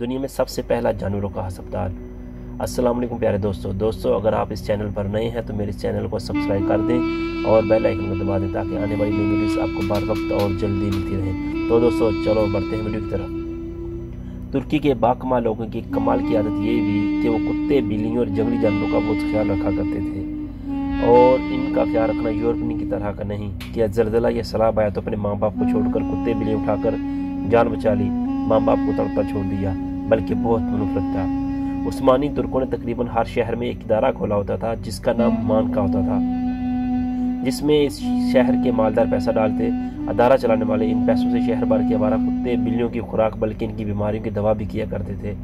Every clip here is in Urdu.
دنیا میں سب سے پہلا جانوروں کا ہسپتال۔ السلام علیکم پیارے دوستو، اگر آپ اس چینل پر نئے ہیں تو میرے اس چینل کو سبسکرائب کر دیں اور بیل آئیکن کو دبا دیں تاکہ آنے والی نئی ویڈیوز آپ کو بر وقت اور جلدی ملتی رہیں۔ تو دوستو چلو بڑھتے ہیں ویڈیو کی طرف۔ ترکی کے باکمال لوگوں کی کمال کی عادت یہ بھی کہ وہ کتے، بلیوں اور جنگلی جانوروں کا بہت خیال رکھا کرتے تھے، اور ان کا خیال رکھنا یورپین کی طرح کا نہیں کہ زلزلہ یا سیلاب آیا تو اپنے ماں باپ کو چھوڑ کر کتے بلی اٹھا کر جان بچا لی، ماں باپ کو تڑپتا چھوڑ دیا، بلکہ بہت منفرد تھا۔ عثمانی ترکوں نے تقریباً ہر شہر میں ایک ادارہ کھولا ہوتا تھا جس کا نام مان کا ہوتا تھا، جس میں اس شہر کے مالدار پیسہ ڈالتے۔ ادارہ چلانے والے ان پیسوں سے شہر بھر کے آوارہ کتے بلیوں کی خوراک بلکہ ان کی بیماریوں کی دوا بھی کیا کرتے تھے۔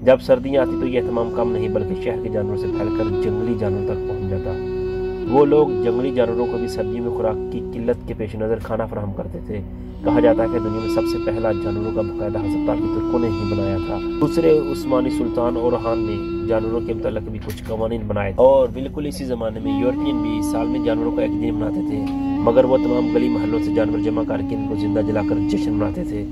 جب سردیاں آتی تو یہ اہتمام کم نہیں بلکہ شہر کے جانوروں سے پھیل کر جنگلی جانوروں تک پہنچ جاتا۔ وہ لوگ جنگلی جانوروں کو بھی سردیوں میں خوراک کی قلت کے پیش نظر کھانا فراہم کرتے تھے۔ کہا جاتا ہے کہ دنیا میں سب سے پہلا جانوروں کا باقاعدہ ہسپتال بھی ترکوں نے ہی بنایا تھا۔ دوسرے عثمانی سلطان اورحان نے جانوروں کے متعلق بھی کچھ قوانین بنائے، اور بالکل اسی زمانے میں یورپین بھی سال میں جانوروں کا ایک دن مناتے تھے، مگر وہ تمام گلی محلوں سے جانور جمع کر کے ان کو زندہ جلا کر جشن مناتے تھے۔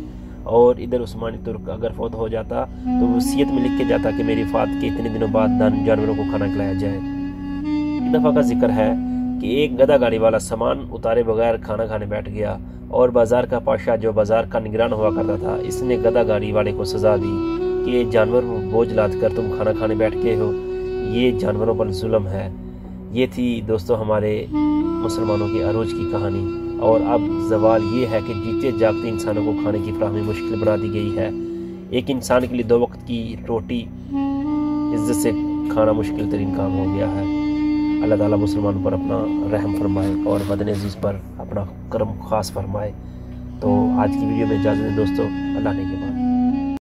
اور ادھر عثمانی ترک اگر فوت ہو جاتا تو وصیت میں لکھ کے جاتا کہ میری وفات کے اتنے دنوں بعد جانوروں کو کھانا کھلایا جائے۔ ایک دفعہ کا ذکر ہے کہ ایک گدھا گاڑی والا سامان اتارے بغیر کھانا کھانے بیٹھ گیا، اور بازار کا پاشا جو بازار کا نگران ہوا کرتا تھا، اس نے گدھا گاڑی والے کو سزا دی کہ جانور بوجھ لاد کر تم کھانا کھانے بیٹھ گئے ہو، یہ جانوروں پر ظلم ہے۔ یہ تھی دوستو ہمارے مسلمانوں کے عروج کی کہانی، اور اب زوال یہ ہے کہ جیتے جاگتے انسانوں کو کھانے کی فراہمی مشکل بنا دی گئی ہے۔ ایک انسان کے لیے 2 وقت کی روٹی عزت سے کھانا مشکل ترین کام ہو گیا ہے۔ اللہ تعالیٰ مسلمانوں پر اپنا رحم فرمائے اور وطن عزیز پر اپنا کرم خاص فرمائے۔ تو آج کی ویڈیو میں اجازت دیں دوستو، اللہ نے کے بعد۔